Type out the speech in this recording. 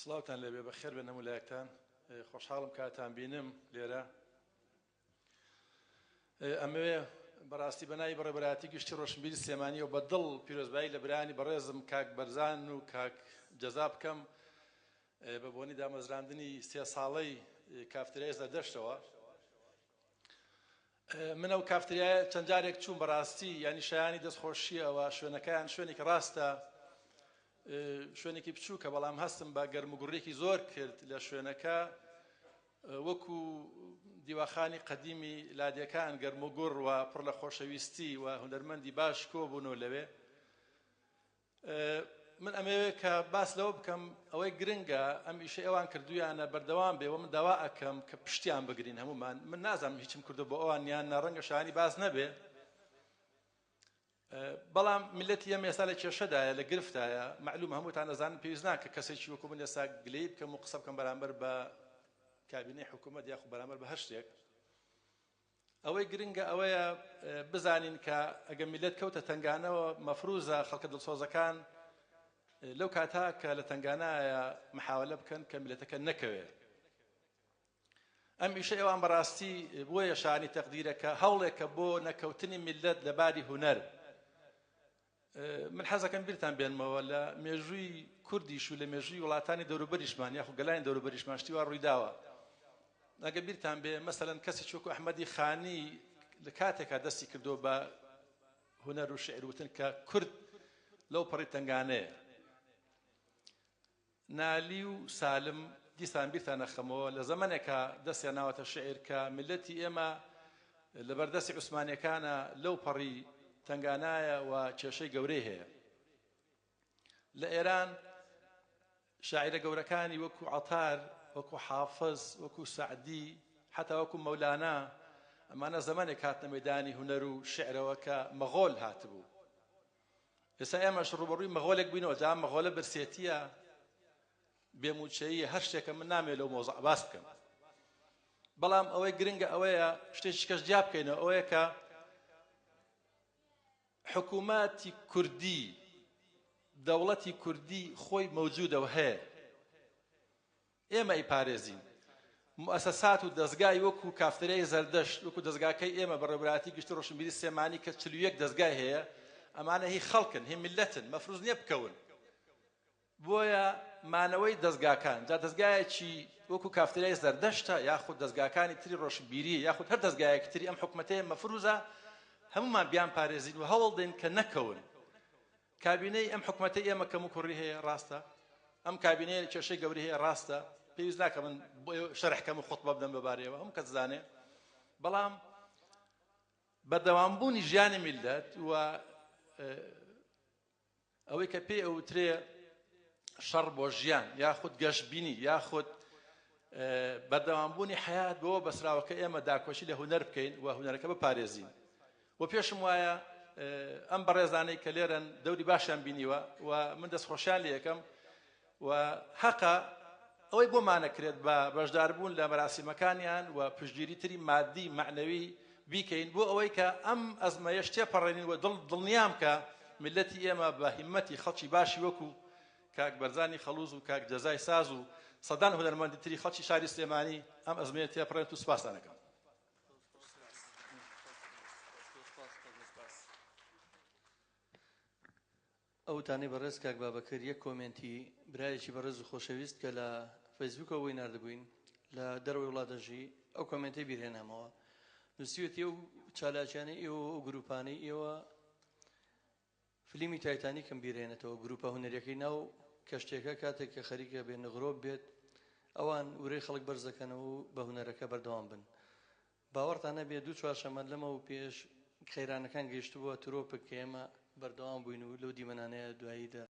سڵاوتان لێبێ بەخێر بێن هەموو لایەکتان خۆشحاڵم کاتان بینم لێرە ئەمەوێ بەڕاستی بەناوی بەڕێبەرایەتی گشتی ڕۆشنبیری سلێمانیەوە بەدڵ پیرۆزبایی لە برانی بەڕێزم کاک بەرزان و کاک جەزا بکەم بە بۆنی دامەزراندنی 3 ساڵەی کافتریای زەردەشتەوە. من ئەو کافتریایە چەند جارێک چووم بەڕاستی ینی شایانی دەستخۆشیەوە شوێنەکەیان شوێنێکی ڕاستە شوێنێکی بچووکە بەڵام هەستم بە گەرموگوڕێکی زۆر کرد لە شوێنەکە وەکو دیواخانی قەدیمی لادیەکان گەرموگوڕ و پڕ لە خۆشەویستی و هونەرمەندی باش کۆبوونەوە لەوێ. من ئەمەوێ کە باس لەوە بکەم ئەوەی گرنگە ئەم ئیشەی ئەوان کردویانە بەردەوام بێ و من داوا ئەکەم کە پشتیان بگرین هەمومان. من نازانم هیچم کردو بۆ ئەوان یان ڕەنگە شایانی باس نەبێ، بەڵام میلەتی ئەم ئێستا لە کێشەدایە لە گرفتایە. معلومە هەمووتان دەزانن پێویست ناکە کەسێکی وەکو من ئێستا گلەی بکەم و قسە بکەم بەرامبەر بە کابینەی حکوومەت یاخو بەرامبەر بە هەر شتێک. ئەوەی گرنگە ئەوەیە بزانین کە ئەگە میلەت کەوتە تنگانەوە مەفروزە خەڵکە دڵسۆزەکان لەو کاتا کە لە تنگانایە محاولە بکەن کە میلەتەکە نەکەوێ. ئەم ئیشە ئێوان بەڕاستی بۆیە شانی تەقدیرەکە هەوڵێکە بۆ نەکەوتنی میلەت لە باری هونەر. من حەزەکەم بیرتان بێنمەوە لە مێژووی کوردیش و لە مێژووی وڵاتانی دەوروبەریشمان یاخو گەلانی دەوروبەریشمان شتی وا ڕوویداوە. ئەگە بیرتان بێ مەسەلەن کەسێکی وەکو ئەحمەدی خانی لە کاتێکا دەستی کردو بە هونەر و شعر وتن کە کورد لەو پەڕی تنگانەیە. نالی و سالم دیسان بیرتان نەخەمەوە لە زەمانێکە دەستیان ناوەتە شعر کە میلەتی ئێمە لە بەردەستی عوسمانیەکانە لەو پەڕی تنگانایە و کێشەی گەورەی هەیە. لە ئێران شاعیرە گەورەکانی وەکو عەتار، وەکو حافظ، وەکو سەعدی، حتا وەکو مەولانا، ئەمانە زەمانێک هاتنە مەیدانی هونەر و شعرەوە کە مەغۆل هاتبوو. ئێستا ئێمەش ڕوبەڕووی مەغۆلێک بووینەوە. جا مەغۆلە برسێتیە، بێموچەییە، هەر شتێکە من نامێت لەو مۆزوع باس بکەم. بەڵام ئەوەی گرنگە ئەوەیە شتێکی کەس جیا بکەینەوە، ئەوەیە کە حکوومەتی کوردی، دەوڵەتی کوردی خۆی مەوجودە و هەیە. ئێمە ئیپارێزین موسەسات و دەستگای وەکو کافتریای زەردەشت، وەکو دەستگاکەی ئێمە بەڕێوەبەرایەتی گشتی ڕۆشنبیری سلێمانی کە 41 دەستگای هەیە. ئەمانە هی خەڵکن، هی میلەتن، مەفروض نییە بکەون. بۆیە مانەوەی دەستگاکان جا دەستگایەکی وەکو کافتریای زەردەشتە یاخود دەستگاکانی تری ڕۆشنبیری یاخود هەر دەستگایەکی تری ئەم حکوومەتەیە مەفروضە هەمومان بیان پارێزین و هەوڵ دێن کە نەکەون. کابینەی ئەم حکوومەتەی ئێمە کەم و کوڕی هەیە، ڕاستە. ئەم کابینەیە کێشەی گەورەی هەیە، ڕاستە. پێویست ناکە من شەرحکەم و خوتبە بدەم بەبارەیەوە، هەموو کەس دەزانێ. بەڵام بەردەوامبوونی ژیانی میلەت و ئەوەی کە پێی ئەوترێ شەڕ بۆ ژیان یاخود گەشتبینی یاخود بەردەوامبوونی حەیات بۆ بەسراوەکە ئێمە داکۆشی لە هونەر بکەین و هونەرەکە بپارێزین. و پێشم وایە ئەم بەڕێزانەی کە لێرەن دەوری باشیان بینیوە و من دەستخۆشیان لێ یەکەم و حەقە ئەوەی بۆمانەکرێت بە بەشداربوون لە مەراسیمەکانیان و پشتگیری تری مادی معنەوی بیکەین بۆ ئەوەی کە ئەم ئەزمەیە تێپەڕێنین و دڵنیام کە میلەتی ئێمە بە هیممەتی خەڵکی باشی وەکو کاک بەرزانی خەڵوز و کاک جەزای ساز و سەدان هونەرمەندی تری خەڵکی شاری سلێمانی ئەم ئەزمەیە تێپەڕێن و سوپاسان دەکەم. ئەوتانی بەڕێز کاک بابەکر یەک کۆمنتی برایەکی بەڕێز و خۆشەویست کە لە فەیسبووکەوەی ناردبووین لە دەروی وڵاتەژی ئەو کۆمنتی بیرهێنامەوە. نووسیوەتی ئەو چالاکیانەی ئێوە و گروپانەی ئێوە فیلمی تایتانیکم بیرهێنێتەوە. گروپە هونەریەکەی ناو کەشتێکە کاتێک کە خەریکە بێ نغرۆب بێت ئەوان ورەی خەڵک بەرزەکەنەوە و بە هونەرەکە بەردەوام بن. باوەڕتان نەبێ 2 چوارشەمە لەمە و پێش خەیرانەکان گەیشتبووە ترۆپک کە ئێمە بەردەوام بووین و لەو دیمەنانەیە دواییدا